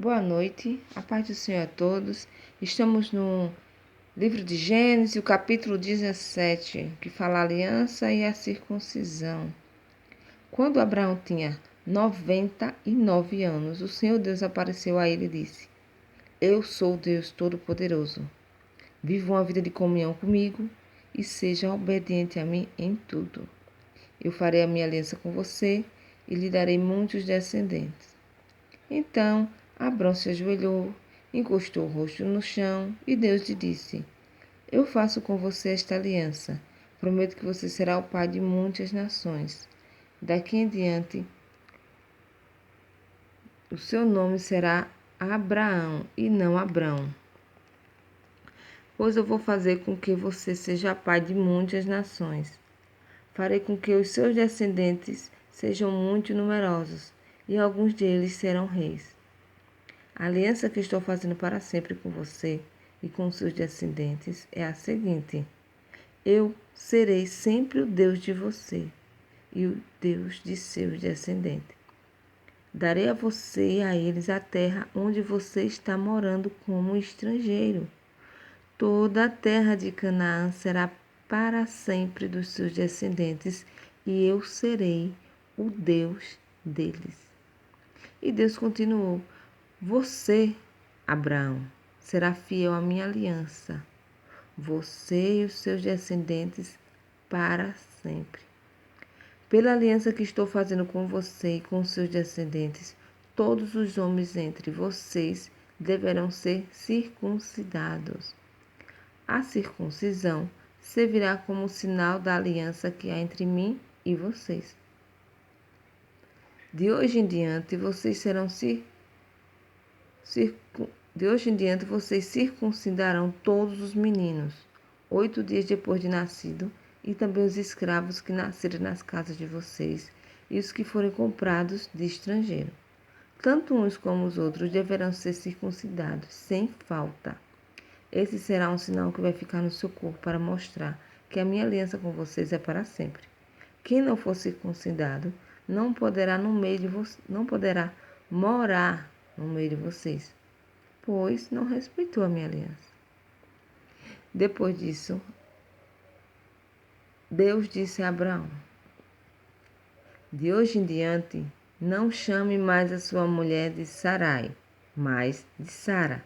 Boa noite, a paz do Senhor a todos. Estamos no livro de Gênesis, o capítulo 17, que fala a aliança e a circuncisão. Quando Abraão tinha 99 anos, o Senhor Deus apareceu a ele e disse: Eu sou o Deus Todo-Poderoso. Viva uma vida de comunhão comigo e seja obediente a mim em tudo. Eu farei a minha aliança com você e lhe darei muitos descendentes. Então Abrão se ajoelhou, encostou o rosto no chão e Deus lhe disse: Eu faço com você esta aliança. Prometo que você será o pai de muitas nações. Daqui em diante, o seu nome será Abraão e não Abrão, pois eu vou fazer com que você seja pai de muitas nações. Farei com que os seus descendentes sejam muito numerosos e alguns deles serão reis. A aliança que estou fazendo para sempre com você e com seus descendentes é a seguinte: eu serei sempre o Deus de você e o Deus de seus descendentes. Darei a você e a eles a terra onde você está morando como estrangeiro. Toda a terra de Canaã será para sempre dos seus descendentes e eu serei o Deus deles. E Deus continuou: Você, Abraão, será fiel à minha aliança, você e os seus descendentes para sempre. Pela aliança que estou fazendo com você e com os seus descendentes, todos os homens entre vocês deverão ser circuncidados. A circuncisão servirá como sinal da aliança que há entre mim e vocês. De hoje em diante, vocês circuncidarão todos os meninos, 8 dias depois de nascido, e também os escravos que nascerem nas casas de vocês, e os que forem comprados de estrangeiro. Tanto uns como os outros deverão ser circuncidados, sem falta. Esse será um sinal que vai ficar no seu corpo para mostrar que a minha aliança com vocês é para sempre. Quem não for circuncidado não poderá morar no meio de vocês, pois não respeitou a minha aliança. Depois disso, Deus disse a Abraão: De hoje em diante, não chame mais a sua mulher de Sarai, mas de Sara.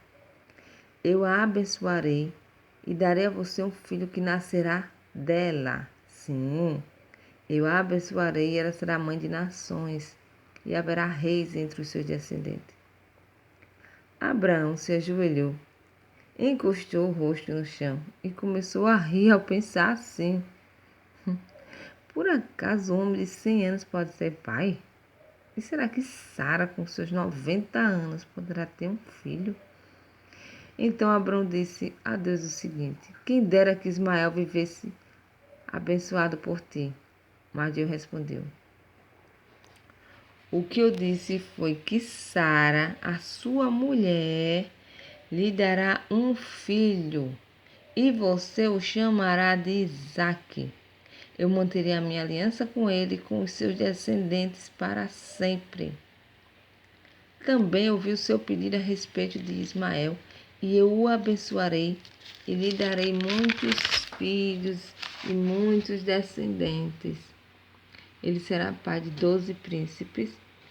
Eu a abençoarei e darei a você um filho que nascerá dela. Sim, eu a abençoarei e ela será mãe de nações, e haverá reis entre os seus descendentes. Abraão se ajoelhou, encostou o rosto no chão e começou a rir ao pensar assim: Por acaso um homem de 100 anos pode ser pai? E será que Sara, com seus 90 anos, poderá ter um filho? Então Abraão disse a Deus o seguinte: Quem dera que Ismael vivesse abençoado por ti. Mas Deus respondeu: O que eu disse foi que Sara, a sua mulher, lhe dará um filho, e você o chamará de Isaque. Eu manterei a minha aliança com ele e com os seus descendentes para sempre. Também ouvi o seu pedido a respeito de Ismael, e eu o abençoarei, e lhe darei muitos filhos e muitos descendentes. Ele será pai de 12 príncipes,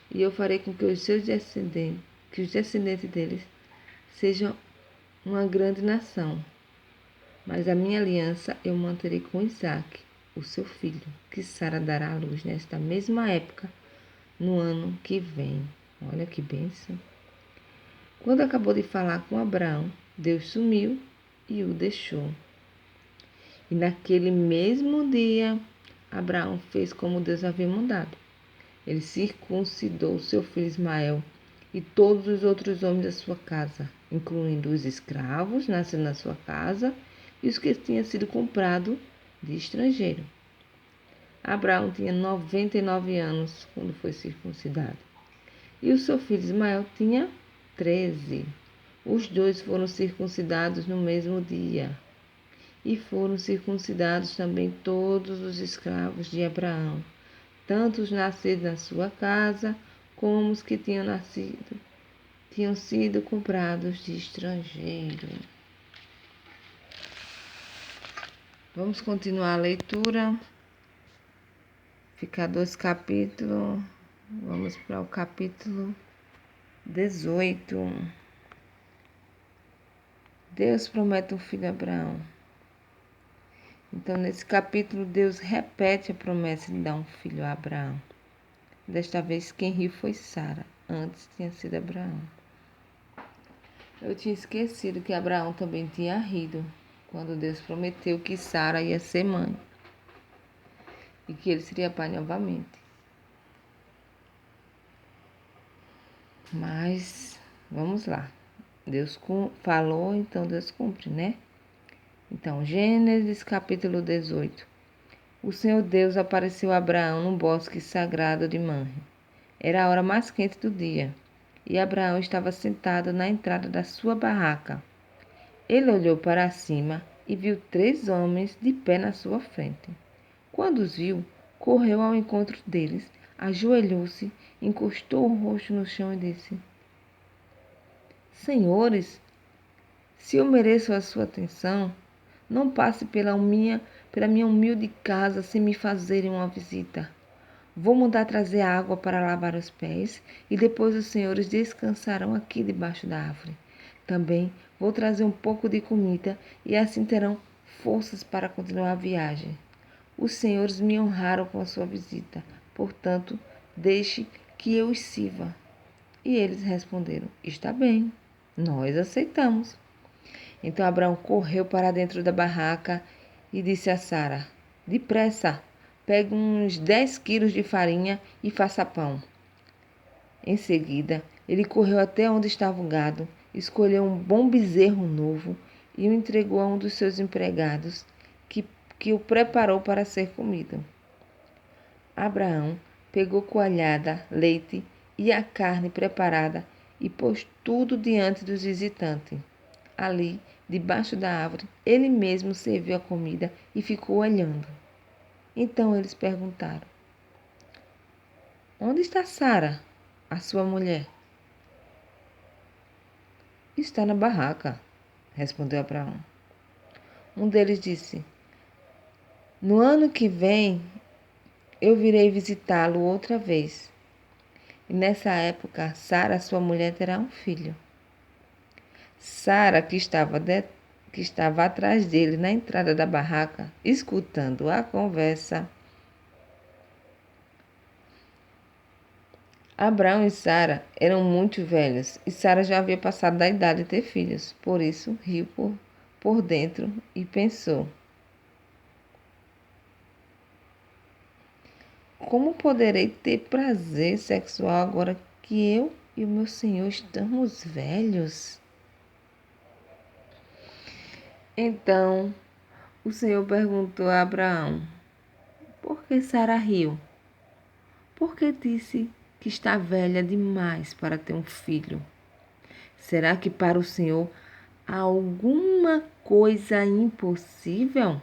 e eu farei com que os descendentes deles sejam uma grande nação. Mas a minha aliança eu manterei com Isaque, o seu filho, que Sara dará à luz nesta mesma época, no ano que vem. Olha que bênção. Quando acabou de falar com Abraão, Deus sumiu e o deixou. E naquele mesmo dia, Abraão fez como Deus havia mandado. Ele circuncidou seu filho Ismael e todos os outros homens da sua casa, incluindo os escravos nascidos na sua casa e os que tinham sido comprados de estrangeiro. Abraão tinha 99 anos quando foi circuncidado. E o seu filho Ismael tinha 13. Os dois foram circuncidados no mesmo dia. E foram circuncidados também todos os escravos de Abraão, tanto os nascidos na sua casa, como os que tinham nascido tinham sido comprados de estrangeiro. Vamos continuar a leitura. Fica 2 capítulos. Vamos para o capítulo 18. Deus promete um filho a Abraão. Então, nesse capítulo, Deus repete a promessa de dar um filho a Abraão. Desta vez, quem riu foi Sara. Antes tinha sido Abraão. Eu tinha esquecido que Abraão também tinha rido quando Deus prometeu que Sara ia ser mãe e que ele seria pai novamente. Mas, vamos lá. Deus falou, então Deus cumpre, né? Então, Gênesis capítulo 18. O Senhor Deus apareceu a Abraão no bosque sagrado de Manre. Era a hora mais quente do dia, e Abraão estava sentado na entrada da sua barraca. Ele olhou para cima e viu 3 homens de pé na sua frente. Quando os viu, correu ao encontro deles, ajoelhou-se, encostou o rosto no chão e disse: Senhores, se eu mereço a sua atenção, não passe pela minha humilde casa sem me fazerem uma visita. Vou mandar trazer água para lavar os pés e depois os senhores descansarão aqui debaixo da árvore. Também vou trazer um pouco de comida e assim terão forças para continuar a viagem. Os senhores me honraram com a sua visita, portanto, deixe que eu os sirva. E eles responderam: Está bem, nós aceitamos. Então Abraão correu para dentro da barraca e disse a Sara: Depressa, pegue uns 10 quilos de farinha e faça pão. Em seguida, ele correu até onde estava o gado, escolheu um bom bezerro novo e o entregou a um dos seus empregados, que o preparou para ser comido. Abraão pegou coalhada, leite e a carne preparada e pôs tudo diante dos visitantes. Ali, debaixo da árvore, ele mesmo serviu a comida e ficou olhando. Então eles perguntaram: Onde está Sara, a sua mulher? Está na barraca, respondeu Abraão. Um deles disse: No ano que vem eu virei visitá-lo outra vez. E nessa época, Sara, sua mulher, terá um filho. Sara, que estava atrás dele na entrada da barraca, escutando a conversa. Abraão e Sara eram muito velhos e Sara já havia passado da idade de ter filhos. Por isso, riu por dentro e pensou: Como poderei ter prazer sexual agora que eu e o meu Senhor estamos velhos? Então, o Senhor perguntou a Abraão: Por que Sara riu? Por que disse que está velha demais para ter um filho? Será que para o Senhor há alguma coisa impossível?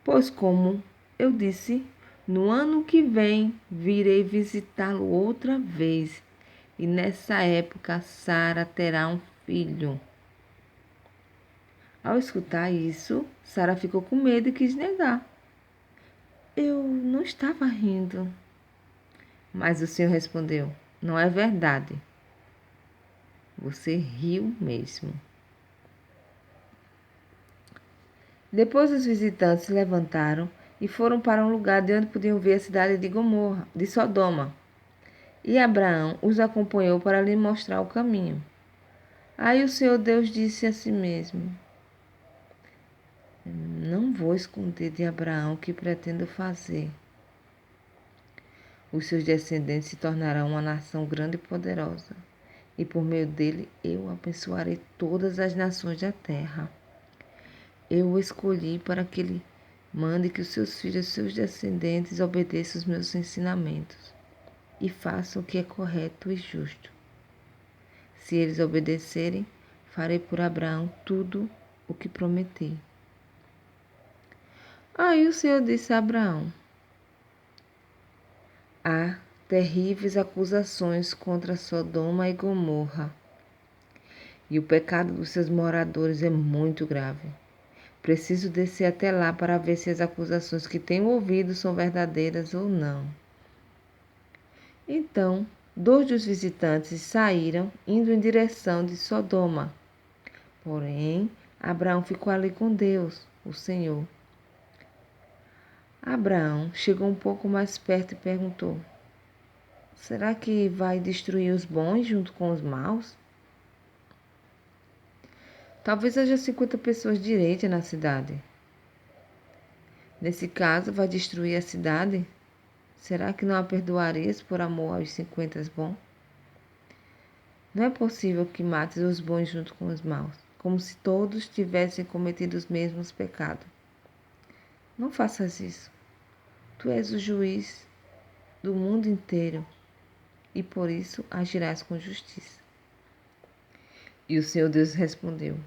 Pois, como eu disse, no ano que vem virei visitá-lo outra vez, e nessa época Sara terá um filho. Ao escutar isso, Sara ficou com medo e quis negar. Eu não estava rindo. Mas o Senhor respondeu: Não é verdade. Você riu mesmo. Depois os visitantes se levantaram e foram para um lugar de onde podiam ver a cidade de Sodoma. E Abraão os acompanhou para lhe mostrar o caminho. Aí o Senhor Deus disse a si mesmo: Não vou esconder de Abraão o que pretendo fazer. Os seus descendentes se tornarão uma nação grande e poderosa, e por meio dele eu abençoarei todas as nações da terra. Eu o escolhi para que ele mande que os seus filhos e seus descendentes obedeçam os meus ensinamentos e façam o que é correto e justo. Se eles obedecerem, farei por Abraão tudo o que prometi. Aí o Senhor disse a Abraão: terríveis acusações contra Sodoma e Gomorra. E o pecado dos seus moradores é muito grave. Preciso descer até lá para ver se as acusações que tenho ouvido são verdadeiras ou não. Então, 2 dos visitantes saíram, indo em direção de Sodoma. Porém, Abraão ficou ali com Deus, o Senhor. Abraão chegou um pouco mais perto e perguntou: será que vai destruir os bons junto com os maus? Talvez haja 50 pessoas direitas na cidade. Nesse caso, vai destruir a cidade? Será que não a perdoarias por amor aos 50 bons? Não é possível que mates os bons junto com os maus, como se todos tivessem cometido os mesmos pecados. Não faças isso. Tu és o juiz do mundo inteiro e por isso agirás com justiça. E o Senhor Deus respondeu: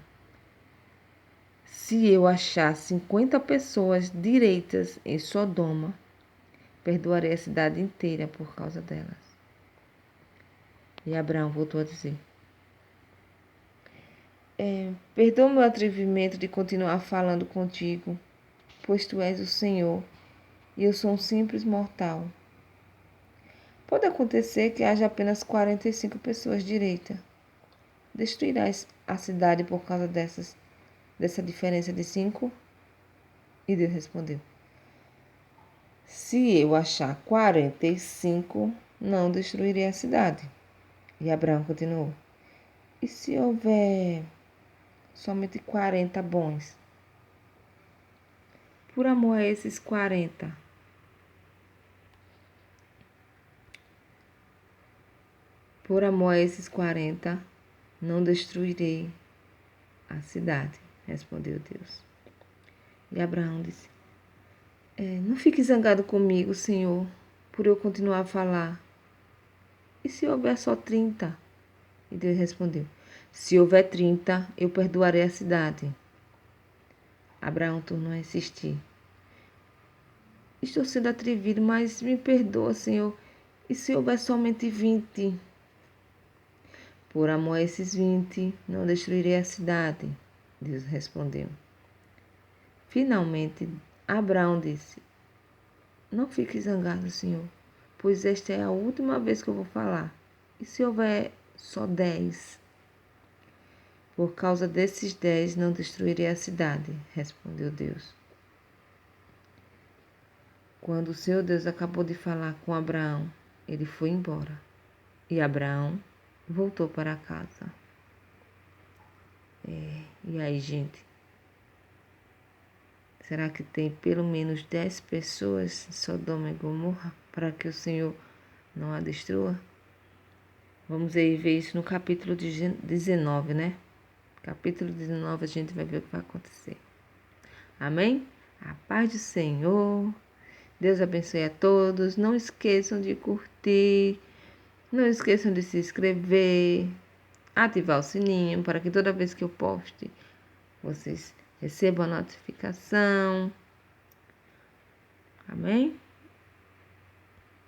se eu achar 50 pessoas direitas em Sodoma, perdoarei a cidade inteira por causa delas. E Abraão voltou a dizer: perdoa o meu atrevimento de continuar falando contigo, pois tu és o Senhor e eu sou um simples mortal. Pode acontecer que haja apenas 45 pessoas direitas. Destruirás a cidade por causa dessa diferença de 5? E Deus respondeu: se eu achar 45, não destruirei a cidade. E Abraão continuou: e se houver somente 40 bons? Por amor a esses 40, não destruirei a cidade, respondeu Deus. E Abraão disse: não fique zangado comigo, Senhor, por eu continuar a falar. E se houver só 30? E Deus respondeu: se houver 30, eu perdoarei a cidade. Abraão tornou a insistir: estou sendo atrevido, mas me perdoa, Senhor. E se houver somente 20? Por amor a esses 20, não destruirei a cidade. Deus respondeu. Finalmente, Abraão disse: não fique zangado, Senhor, pois esta é a última vez que eu vou falar. E se houver só 10? Por causa desses 10, não destruirei a cidade, respondeu Deus. Quando o Senhor Deus acabou de falar com Abraão, ele foi embora. E Abraão voltou para casa. E aí, gente? Será que tem pelo menos 10 pessoas em Sodoma e Gomorra para que o Senhor não a destrua? Vamos aí ver isso no capítulo 19, né? Capítulo 19 a gente vai ver o que vai acontecer. Amém? A paz do Senhor. Deus abençoe a todos. Não esqueçam de curtir. Não esqueçam de se inscrever. Ativar o sininho para que toda vez que eu poste, vocês recebam a notificação. Amém?